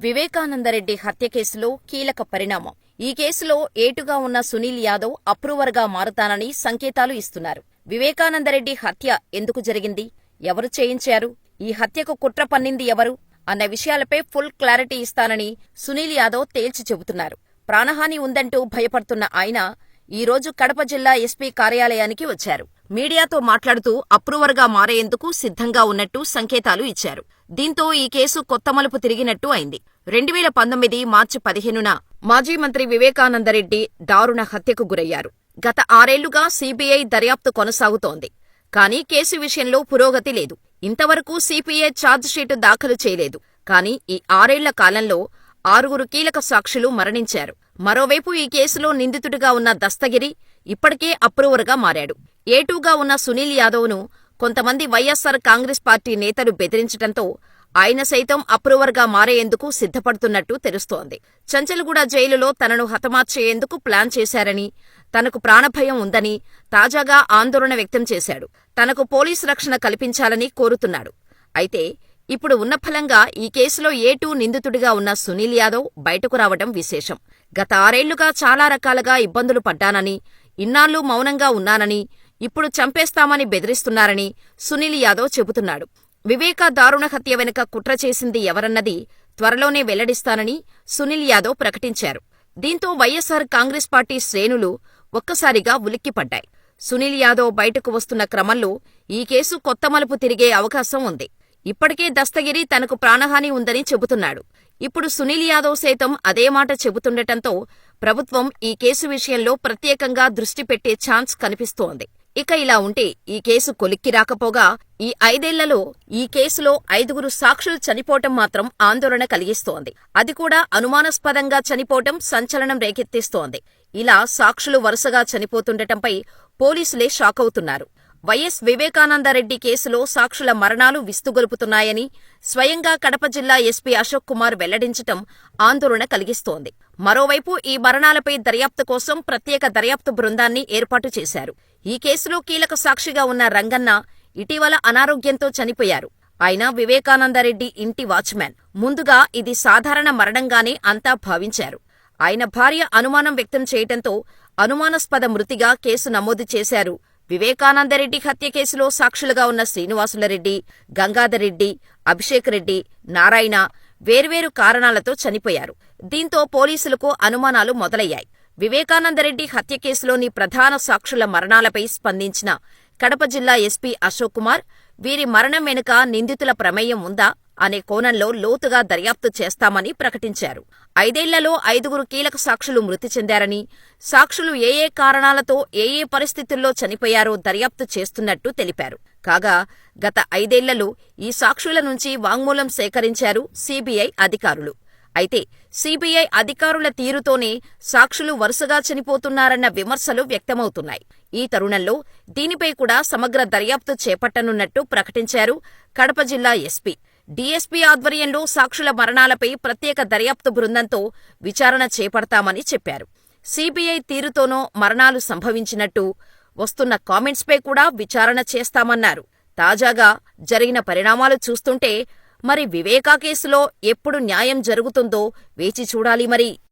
వివేకానందరెడ్డి హత్య కేసులో కీలక పరిణామం. ఈ కేసులో ఏటుగా ఉన్న సునీల్ యాదవ్ అప్రూవర్గా మారుతానని సంకేతాలు ఇస్తున్నారు. వివేకానందరెడ్డి హత్య ఎందుకు జరిగింది, ఎవరు చేయించారు, ఈ హత్యకు కుట్ర పన్నింది ఎవరు అన్న విషయాలపై ఫుల్ క్లారిటీ ఇస్తానని సునీల్ యాదవ్ తేల్చి చెబుతున్నారు. ప్రాణహాని ఉందంటూ భయపడుతున్న ఆయన ఈరోజు కడప జిల్లా ఎస్పీ కార్యాలయానికి వచ్చారు. మీడియాతో మాట్లాడుతూ అప్రూవర్గా మారేందుకు సిద్ధంగా ఉన్నట్టు సంకేతాలు ఇచ్చారు. దీంతో ఈ కేసు కొత్త మలుపు తిరిగినట్టు అయింది. 2019 మార్చి 15న మాజీ మంత్రి వివేకానందరెడ్డి దారుణ హత్యకు గురయ్యారు. గత 6 ఏళ్లుగా సీబీఐ దర్యాప్తు కొనసాగుతోంది. కానీ కేసు విషయంలో పురోగతి లేదు. ఇంతవరకు సిపిఐ ఛార్జిషీటు దాఖలు చేయలేదు. కానీ ఈ 6 ఏళ్ల కాలంలో 6 కీలక సాక్షులు మరణించారు. మరోవైపు ఈ కేసులో నిందితుడిగా ఉన్న దస్తగిరి ఇప్పటికే అప్రూవర్గా మారాడు. ఏటూగా ఉన్న సునీల్ యాదవ్ను కొంతమంది వైఎస్సార్ కాంగ్రెస్ పార్టీ నేతలు బెదిరించటంతో ఆయన సైతం అప్రూవర్గా మారేందుకు సిద్ధపడుతున్నట్టు తెలుస్తోంది. చంచల్గూడ జైలులో తనను హతమార్చేందుకు ప్లాన్ చేశారని, తనకు ప్రాణభయం ఉందని తాజాగా ఆందోళన వ్యక్తం చేశాడు. తనకు పోలీసు రక్షణ కల్పించాలని కోరుతున్నాడు. అయితే ఇప్పుడు ఉన్న ఫలంగా ఈ కేసులో ఏటూ నిందితుడిగా ఉన్న సునీల్ యాదవ్ బయటకు రావడం విశేషం. గత 6 ఏళ్లుగా చాలా రకాలుగా ఇబ్బందులు పడ్డానని, ఇన్నాళ్లు మౌనంగా ఉన్నానని, ఇప్పుడు చంపేస్తామని బెదిరిస్తున్నారని సునీల్ యాదవ్ చెబుతున్నాడు. వివేకా దారుణ హత్య వెనుక కుట్ర చేసింది ఎవరన్నది త్వరలోనే వెల్లడిస్తానని సునీల్ యాదవ్ ప్రకటించారు. దీంతో వైఎస్సార్ కాంగ్రెస్ పార్టీ శ్రేణులు ఒక్కసారిగా ఉలిక్కిపడ్డాయి. సునీల్ యాదవ్ బయటకు వస్తున్న క్రమంలో ఈ కేసు కొత్త మలుపు తిరిగే అవకాశం ఉంది. ఇప్పటికే దస్తగిరి తనకు ప్రాణహాని ఉందని చెబుతున్నాడు. ఇప్పుడు సునీల్ యాదవ్ సైతం అదే మాట చెబుతుండటంతో ప్రభుత్వం ఈ కేసు విషయంలో ప్రత్యేకంగా దృష్టి పెట్టే ఛాన్స్ కనిపిస్తోంది. ఇక ఇలా ఉంటే ఈ కేసు కొలిక్కి రాకపోగా ఈ 5 ఏళ్లలో ఈ కేసులో 5 సాక్షులు చనిపోవటం మాత్రం ఆందోళన కలిగిస్తోంది. అది కూడా అనుమానాస్పదంగా చనిపోవటం సంచలనం రేకెత్తిస్తోంది. ఇలా సాక్షులు వరుసగా చనిపోతుండటంపై పోలీసులే షాకవుతున్నారు. వైఎస్ వివేకానందరెడ్డి కేసులో సాక్షుల మరణాలు విస్తుగొలుపుతున్నాయని స్వయంగా కడప జిల్లా ఎస్పీ అశోక్ కుమార్ వెల్లడించటం ఆందోళన కలిగిస్తోంది. మరోవైపు ఈ మరణాలపై దర్యాప్తు కోసం ప్రత్యేక దర్యాప్తు బృందాన్ని ఏర్పాటు చేశారు. ఈ కేసులో కీలక సాక్షిగా ఉన్న రంగన్న ఇటీవల అనారోగ్యంతో చనిపోయారు. ఆయన వివేకానందరెడ్డి ఇంటి వాచ్మ్యాన్. ముందుగా ఇది సాధారణ మరణంగానే అంతా భావించారు. ఆయన భార్య అనుమానం వ్యక్తం చేయటంతో అనుమానాస్పద మృతిగా కేసు నమోదు చేశారు. వివేకానందరెడ్డి హత్య కేసులో సాక్షులుగా ఉన్న శ్రీనివాసులరెడ్డి, గంగాధర్రెడ్డి, అభిషేక్ రెడ్డి, నారాయణ వేర్వేరు కారణాలతో చనిపోయారు. దీంతో పోలీసులకు అనుమానాలు మొదలయ్యాయి. వివేకానందరెడ్డి హత్య కేసులోని ప్రధాన సాక్షుల మరణాలపై స్పందించిన కడప జిల్లా ఎస్పీ అశోక్ కుమార్ వీరి మరణం వెనుక నిందితుల ప్రమేయం ఉందా అనే కోణంలో లోతుగా దర్యాప్తు చేస్తామని ప్రకటించారు. 5 ఏళ్లలో 5 కీలక సాక్షులు మృతి చెందారని, సాక్షులు ఏ కారణాలతో ఏ పరిస్థితుల్లో చనిపోయారో దర్యాప్తు చేస్తున్నట్టు తెలిపారు. కాగా గత 5 ఏళ్లలో ఈ సాక్షుల నుంచి వాంగ్మూలం సేకరించారు సీబీఐ అధికారులు. అయితే సీబీఐ అధికారుల తీరుతోనే సాక్షులు వరుసగా చనిపోతున్నారన్న విమర్శలు వ్యక్తమవుతున్నాయి. ఈ తరుణంలో దీనిపై కూడా సమగ్ర దర్యాప్తు చేపట్టనున్నట్టు ప్రకటించారు కడప జిల్లా ఎస్పీ. డీఎస్పీ ఆధ్వర్యంలో సాక్షుల మరణాలపై ప్రత్యేక దర్యాప్తు బృందంతో విచారణ చేపడతామని చెప్పారు. సీబీఐ తీరుతోనో మరణాలు సంభవించినట్టు వస్తున్న కామెంట్స్పై కూడా విచారణ చేస్తామన్నారు. తాజాగా జరిగిన పరిణామాలు చూస్తుంటే మరి వివేకా కేసులో ఎప్పుడు న్యాయం జరుగుతుందో వేచి చూడాలి మరి.